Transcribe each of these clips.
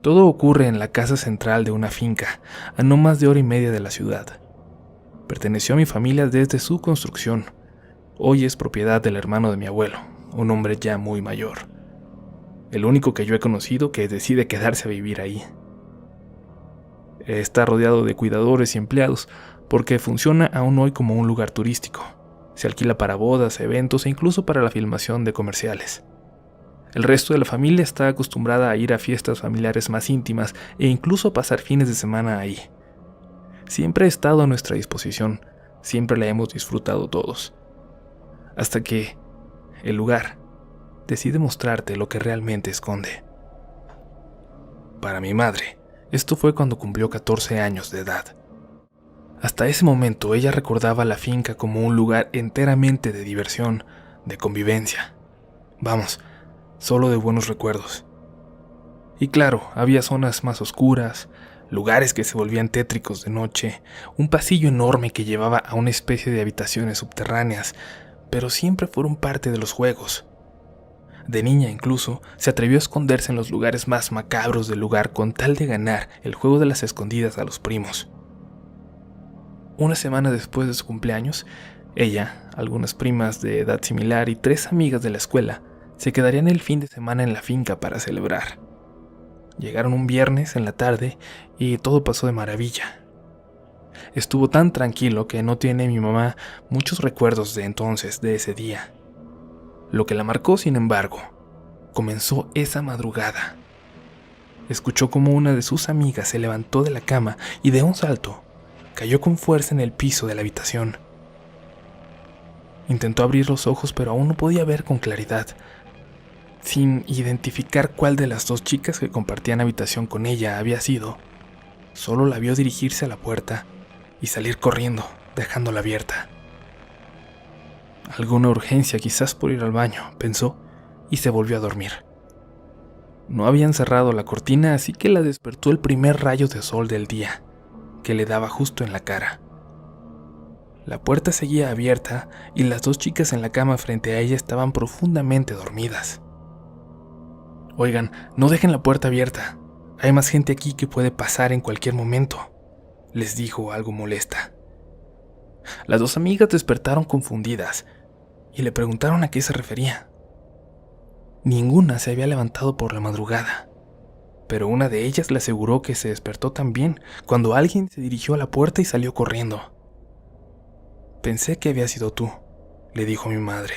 Todo ocurre en la casa central de una finca, a no más de hora y media de la ciudad. Perteneció a mi familia desde su construcción. Hoy es propiedad del hermano de mi abuelo, un hombre ya muy mayor. El único que yo he conocido que decide quedarse a vivir ahí. Está rodeado de cuidadores y empleados, porque funciona aún hoy como un lugar turístico. Se alquila para bodas, eventos e incluso para la filmación de comerciales. El resto de la familia está acostumbrada a ir a fiestas familiares más íntimas e incluso a pasar fines de semana ahí. Siempre ha estado a nuestra disposición, siempre la hemos disfrutado todos. Hasta que el lugar decide mostrarte lo que realmente esconde. Para mi madre, esto fue cuando cumplió 14 años de edad. Hasta ese momento ella recordaba la finca como un lugar enteramente de diversión, de convivencia. Vamos, solo de buenos recuerdos. Y claro, había zonas más oscuras, lugares que se volvían tétricos de noche, un pasillo enorme que llevaba a una especie de habitaciones subterráneas, pero siempre fueron parte de los juegos. De niña incluso, se atrevió a esconderse en los lugares más macabros del lugar con tal de ganar el juego de las escondidas a los primos. Una semana después de su cumpleaños, ella, algunas primas de edad similar y 3 amigas de la escuela se quedarían el fin de semana en la finca para celebrar. Llegaron un viernes en la tarde y todo pasó de maravilla. Estuvo tan tranquilo que no tiene mi mamá muchos recuerdos de entonces, de ese día. Lo que la marcó, sin embargo, comenzó esa madrugada. Escuchó cómo una de sus amigas se levantó de la cama y de un salto cayó con fuerza en el piso de la habitación. Intentó abrir los ojos, pero aún no podía ver con claridad. Sin identificar cuál de las 2 chicas que compartían habitación con ella había sido, solo la vio dirigirse a la puerta y salir corriendo, dejándola abierta. Alguna urgencia, quizás por ir al baño, pensó, y se volvió a dormir. No habían cerrado la cortina, así que la despertó el primer rayo de sol del día, que le daba justo en la cara. La puerta seguía abierta y las 2 chicas en la cama frente a ella estaban profundamente dormidas. «Oigan, no dejen la puerta abierta. Hay más gente aquí que puede pasar en cualquier momento», les dijo algo molesta. Las 2 amigas despertaron confundidas y le preguntaron a qué se refería. Ninguna se había levantado por la madrugada, pero una de ellas le aseguró que se despertó también cuando alguien se dirigió a la puerta y salió corriendo. «Pensé que había sido tú», le dijo mi madre.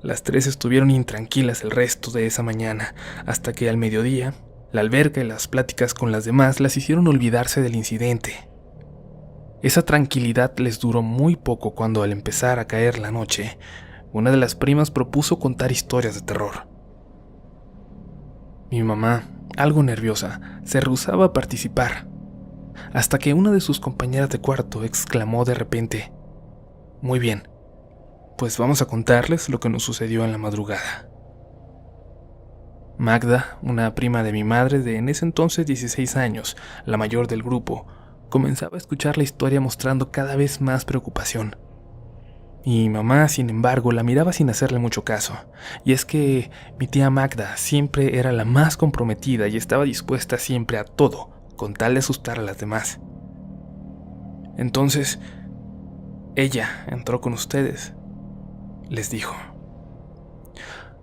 Las 3 estuvieron intranquilas el resto de esa mañana, hasta que al mediodía, la alberca y las pláticas con las demás las hicieron olvidarse del incidente. Esa tranquilidad les duró muy poco cuando, al empezar a caer la noche, una de las primas propuso contar historias de terror. Mi mamá, algo nerviosa, se rehusaba a participar, hasta que una de sus compañeras de cuarto exclamó de repente: «Muy bien, pues vamos a contarles lo que nos sucedió en la madrugada». Magda, una prima de mi madre de en ese entonces 16 años, la mayor del grupo, comenzaba a escuchar la historia mostrando cada vez más preocupación. Mi mamá, sin embargo, la miraba sin hacerle mucho caso, y es que mi tía Magda siempre era la más comprometida y estaba dispuesta siempre a todo, con tal de asustar a las demás. «Entonces, ella entró con ustedes», les dijo.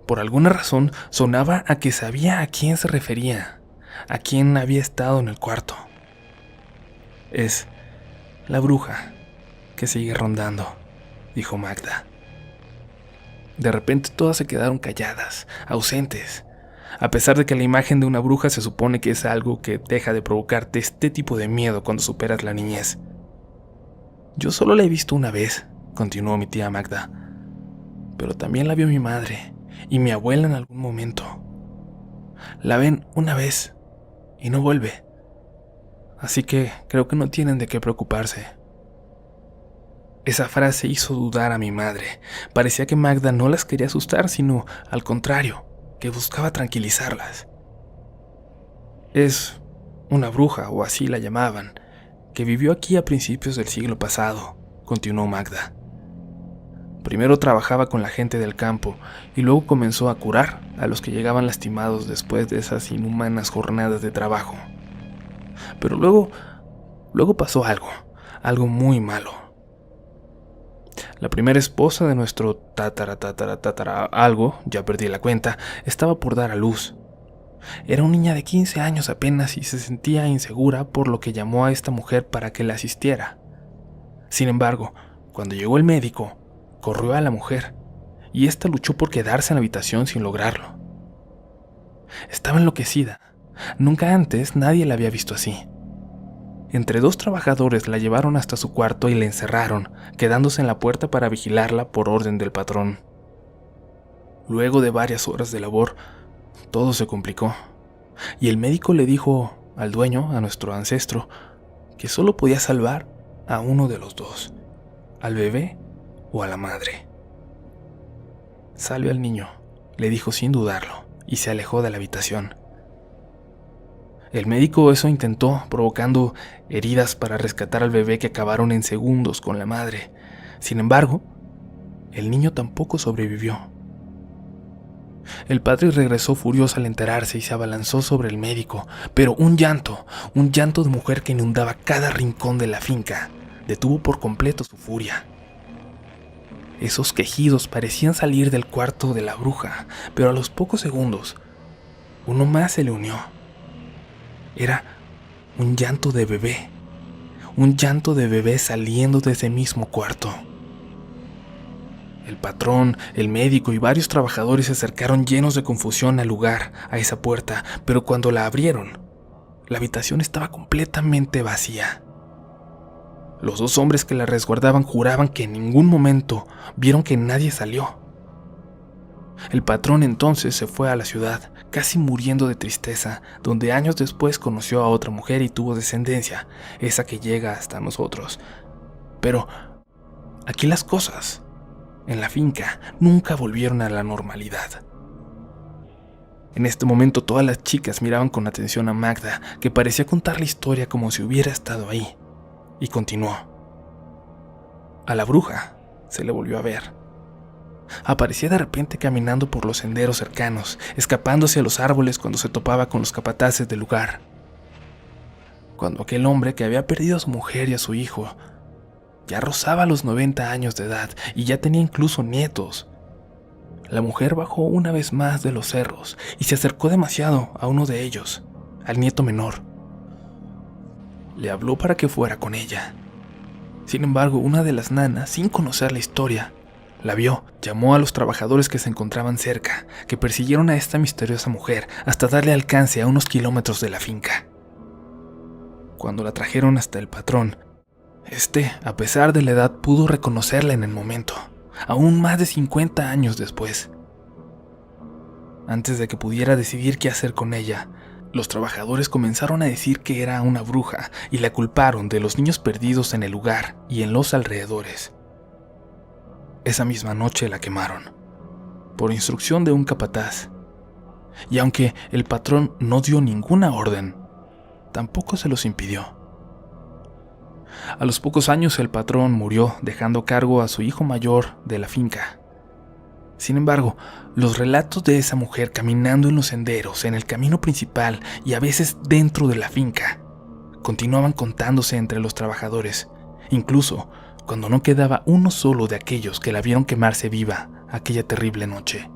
Por alguna razón sonaba a que sabía a quién se refería, a quién había estado en el cuarto. «Es la bruja que sigue rondando», dijo Magda. De repente todas se quedaron calladas, ausentes, a pesar de que la imagen de una bruja se supone que es algo que deja de provocarte este tipo de miedo cuando superas la niñez. «Yo solo la he visto una vez», continuó mi tía Magda, «pero también la vio mi madre y mi abuela en algún momento. La ven una vez y no vuelve, así que creo que no tienen de qué preocuparse». Esa frase hizo dudar a mi madre. Parecía que Magda no las quería asustar, sino al contrario, que buscaba tranquilizarlas. «Es una bruja, o así la llamaban, que vivió aquí a principios del siglo pasado», continuó Magda. Primero trabajaba con la gente del campo y luego comenzó a curar a los que llegaban lastimados después de esas inhumanas jornadas de trabajo. Pero luego pasó algo muy malo. La primera esposa de nuestro tatara algo, ya perdí la cuenta, estaba por dar a luz. Era una niña de 15 años apenas y se sentía insegura, por lo que llamó a esta mujer para que la asistiera. Sin embargo, cuando llegó el médico, corrió a la mujer y ésta luchó por quedarse en la habitación sin lograrlo. Estaba enloquecida. Nunca antes nadie la había visto así. Entre dos trabajadores la llevaron hasta su cuarto y la encerraron, quedándose en la puerta para vigilarla por orden del patrón. Luego de varias horas de labor, todo se complicó, y el médico le dijo al dueño, a nuestro ancestro, que solo podía salvar a uno de los dos, al bebé o a la madre. Salve al niño, le dijo sin dudarlo, y se alejó de la habitación. El médico eso intentó, provocando heridas para rescatar al bebé que acabaron en segundos con la madre. Sin embargo, el niño tampoco sobrevivió. El padre regresó furioso al enterarse y se abalanzó sobre el médico, pero un llanto de mujer que inundaba cada rincón de la finca, detuvo por completo su furia. Esos quejidos parecían salir del cuarto de la bruja, pero a los pocos segundos, uno más se le unió. Era un llanto de bebé saliendo de ese mismo cuarto. El patrón, el médico y varios trabajadores se acercaron llenos de confusión al lugar, a esa puerta, pero cuando la abrieron, la habitación estaba completamente vacía. Los dos hombres que la resguardaban juraban que en ningún momento vieron que nadie salió. El patrón entonces se fue a la ciudad, casi muriendo de tristeza, donde años después conoció a otra mujer y tuvo descendencia, esa que llega hasta nosotros. Pero aquí las cosas, en la finca, nunca volvieron a la normalidad. En este momento todas las chicas miraban con atención a Magda, que parecía contar la historia como si hubiera estado ahí, y continuó. A la bruja se le volvió a ver. Aparecía de repente caminando por los senderos cercanos, escapándose a los árboles cuando se topaba con los capataces del lugar. Cuando aquel hombre que había perdido a su mujer y a su hijo ya rozaba los 90 años de edad y ya tenía incluso nietos, la mujer bajó una vez más de los cerros y se acercó demasiado a uno de ellos, al nieto menor. Le habló para que fuera con ella. Sin embargo, una de las nanas, sin conocer la historia, la vio, llamó a los trabajadores que se encontraban cerca, que persiguieron a esta misteriosa mujer hasta darle alcance a unos kilómetros de la finca. Cuando la trajeron hasta el patrón, a pesar de la edad, pudo reconocerla en el momento, aún más de 50 años después. Antes de que pudiera decidir qué hacer con ella, los trabajadores comenzaron a decir que era una bruja y la culparon de los niños perdidos en el lugar y en los alrededores. Esa misma noche la quemaron, por instrucción de un capataz, y aunque el patrón no dio ninguna orden, tampoco se los impidió. A los pocos años el patrón murió, dejando a cargo a su hijo mayor de la finca. Sin embargo, los relatos de esa mujer caminando en los senderos, en el camino principal y a veces dentro de la finca, continuaban contándose entre los trabajadores, incluso cuando no quedaba uno solo de aquellos que la vieron quemarse viva aquella terrible noche.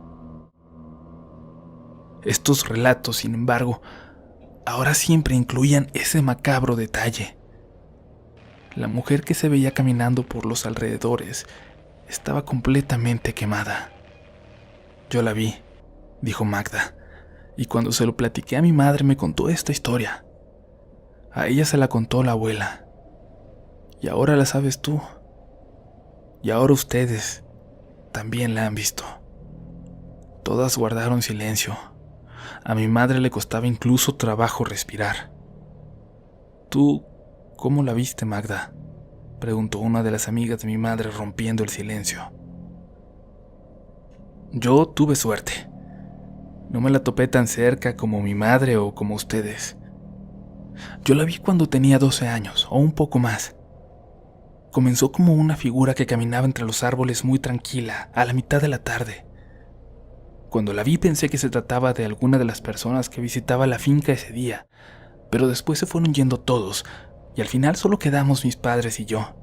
Estos relatos, sin embargo, ahora siempre incluían ese macabro detalle. La mujer que se veía caminando por los alrededores estaba completamente quemada. Yo la vi, dijo Magda, y cuando se lo platiqué a mi madre me contó esta historia. A ella se la contó la abuela. Y ahora la sabes tú. Y ahora ustedes también la han visto. Todas guardaron silencio. A mi madre le costaba incluso trabajo respirar. ¿Tú cómo la viste, Magda?, preguntó una de las amigas de mi madre rompiendo el silencio. Yo tuve suerte. No me la topé tan cerca como mi madre o como ustedes. Yo la vi cuando tenía 12 años o un poco más. comenzó como una figura que caminaba entre los árboles muy tranquila a la mitad de la tarde. Cuando la vi pensé que se trataba de alguna de las personas que visitaba la finca ese día, pero después se fueron yendo todos y al final solo quedamos mis padres y yo.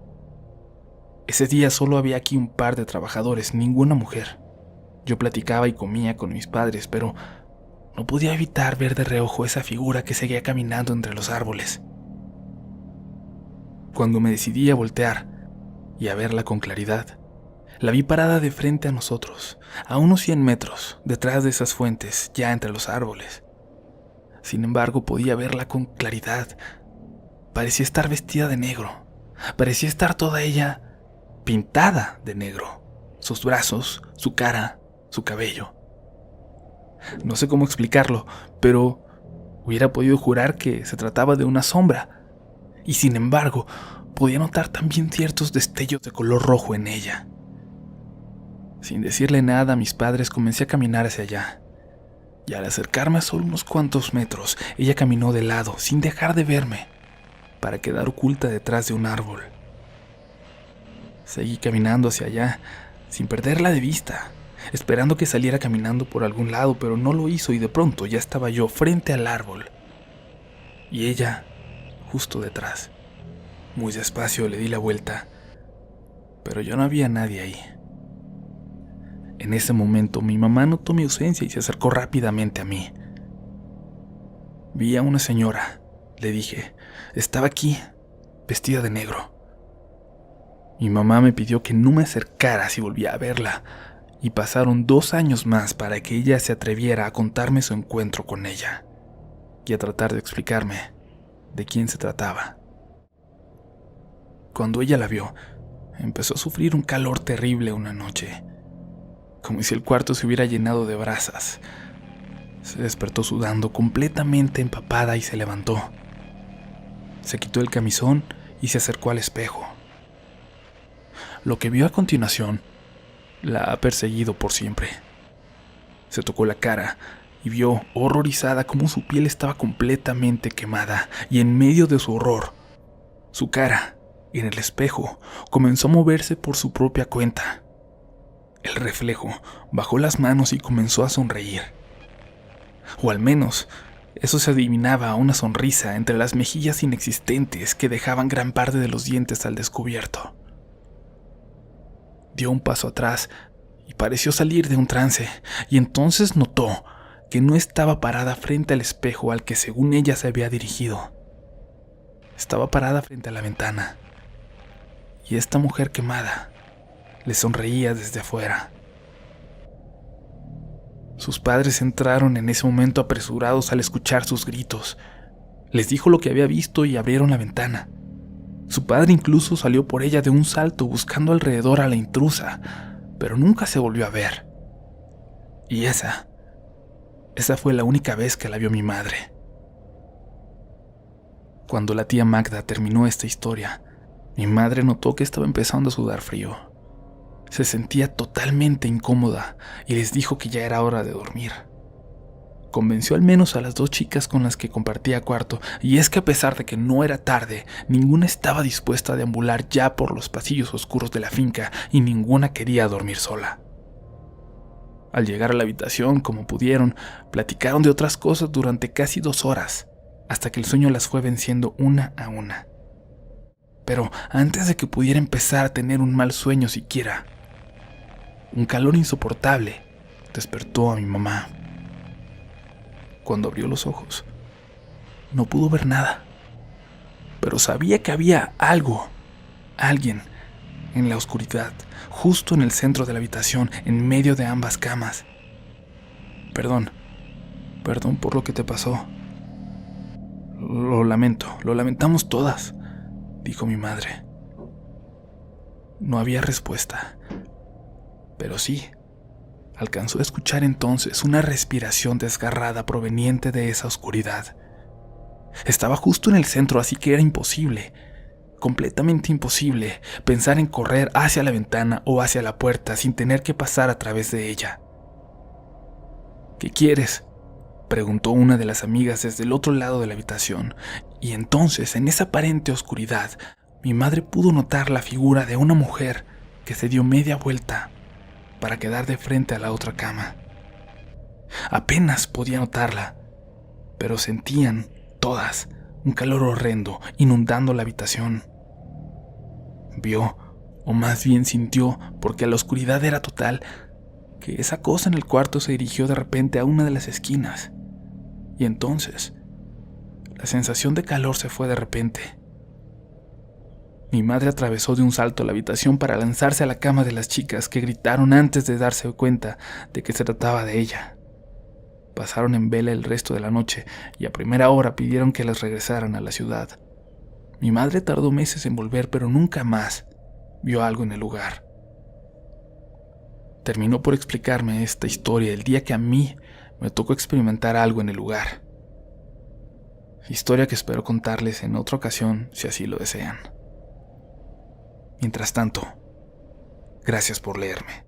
Ese día solo había aquí un par de trabajadores, ninguna mujer. Yo platicaba y comía con mis padres, pero no podía evitar ver de reojo esa figura que seguía caminando entre los árboles. Cuando me decidí a voltear y a verla con claridad, la vi parada de frente a nosotros, a unos 100 metros, detrás de esas fuentes, ya entre los árboles. Sin embargo, podía verla con claridad. Parecía estar vestida de negro. Parecía estar toda ella pintada de negro. Sus brazos, su cara, su cabello. No sé cómo explicarlo, pero hubiera podido jurar que se trataba de una sombra. Y sin embargo, podía notar también ciertos destellos de color rojo en ella. Sin decirle nada a mis padres, comencé a caminar hacia allá. Y al acercarme a solo unos cuantos metros, ella caminó de lado, sin dejar de verme, para quedar oculta detrás de un árbol. Seguí caminando hacia allá, sin perderla de vista, esperando que saliera caminando por algún lado, pero no lo hizo y de pronto ya estaba yo frente al árbol. Y ella, justo detrás. Muy despacio le di la vuelta, pero ya no había nadie ahí. En ese momento mi mamá notó mi ausencia y se acercó rápidamente a mí. Vi a una señora, le dije. Estaba aquí, vestida de negro. Mi mamá me pidió que no me acercara si volvía a verla, y pasaron 2 años más para que ella se atreviera a contarme su encuentro con ella, y a tratar de explicarme de quién se trataba. Cuando ella la vio, empezó a sufrir un calor terrible una noche, como si el cuarto se hubiera llenado de brasas. Se despertó sudando, completamente empapada, y se levantó. Se quitó el camisón y se acercó al espejo. Lo que vio a continuación la ha perseguido por siempre. Se tocó la cara y vio, horrorizada, cómo su piel estaba completamente quemada, y en medio de su horror, su cara, en el espejo, comenzó a moverse por su propia cuenta. El reflejo bajó las manos y comenzó a sonreír. O al menos, eso se adivinaba a una sonrisa entre las mejillas inexistentes que dejaban gran parte de los dientes al descubierto. Dio un paso atrás y pareció salir de un trance, y entonces notó que no estaba parada frente al espejo al que según ella se había dirigido. Estaba parada frente a la ventana, y esta mujer quemada le sonreía desde afuera. Sus padres entraron en ese momento apresurados al escuchar sus gritos. Les dijo lo que había visto y abrieron la ventana. Su padre incluso salió por ella de un salto buscando alrededor a la intrusa, pero nunca se volvió a ver. Y esa fue la única vez que la vio mi madre. Cuando la tía Magda terminó esta historia, mi madre notó que estaba empezando a sudar frío. Se sentía totalmente incómoda y les dijo que ya era hora de dormir. Convenció al menos a las 2 chicas con las que compartía cuarto, y es que a pesar de que no era tarde, ninguna estaba dispuesta a deambular ya por los pasillos oscuros de la finca y ninguna quería dormir sola. Al llegar a la habitación, como pudieron, platicaron de otras cosas durante casi 2 horas, hasta que el sueño las fue venciendo una a una. Pero antes de que pudiera empezar a tener un mal sueño siquiera, un calor insoportable despertó a mi mamá. Cuando abrió los ojos, no pudo ver nada, pero sabía que había alguien, en la oscuridad, justo en el centro de la habitación, en medio de ambas camas. Perdón por lo que te pasó. Lo lamentamos todas, dijo mi madre. No había respuesta, pero sí, alcanzó a escuchar entonces una respiración desgarrada proveniente de esa oscuridad. Estaba justo en el centro, así que era imposible, completamente imposible, pensar en correr hacia la ventana o hacia la puerta sin tener que pasar a través de ella. ¿Qué quieres?, preguntó una de las amigas desde el otro lado de la habitación, y entonces, en esa aparente oscuridad, mi madre pudo notar la figura de una mujer que se dio media vuelta para quedar de frente a la otra cama. Apenas podía notarla, pero sentían todas un calor horrendo inundando la habitación. Vio, o más bien sintió, porque la oscuridad era total, que esa cosa en el cuarto se dirigió de repente a una de las esquinas. Y entonces, la sensación de calor se fue de repente. Mi madre atravesó de un salto la habitación para lanzarse a la cama de las chicas, que gritaron antes de darse cuenta de que se trataba de ella. Pasaron en vela el resto de la noche y a primera hora pidieron que las regresaran a la ciudad. Mi madre tardó meses en volver, pero nunca más vio algo en el lugar. Terminó por explicarme esta historia el día que a mí me tocó experimentar algo en el lugar. Historia que espero contarles en otra ocasión si así lo desean. Mientras tanto, gracias por leerme.